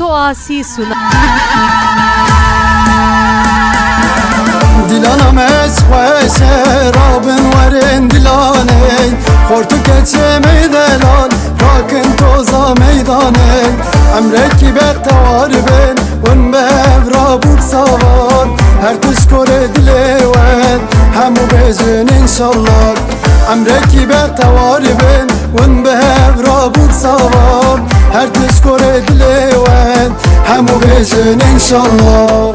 Toasi sunar. Dilana mesxwe rabin werin dilane Xortu keçe meydelan rakın toza meydane Emreki bektevar ben un bevra buksavar Her tuşkore dileven hemu bezin inşallah Emreki bektevar ben un bevra buksavar Her tuşkore dileven hemu bezin inşallah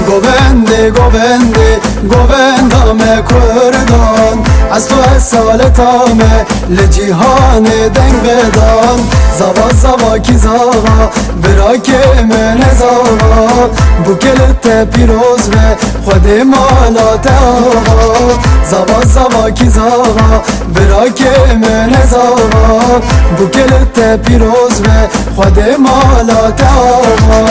Govende, govende, govendame Kurdan Az tu esaletame le cihane deng bedan Zava zava ki zava birake mene zava Bu kelete piroz ve khode malate ava Zava zava ki zava birake mene zava Bu kelete piroz ve khode malate ava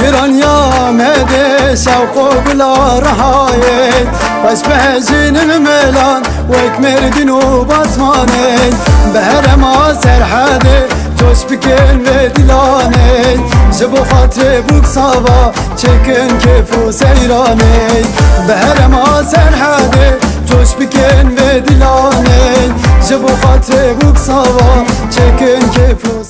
Giranya mede şevko bila rahayet Baş behecinim melan Vek merdinu batmanet Beherema serhade Coş biken ve dilanet Jibu khatre buksava Çekin kefu seyranet Beherema serhade Coş biken ve dilanet Jibu khatre buksava Çekin kefu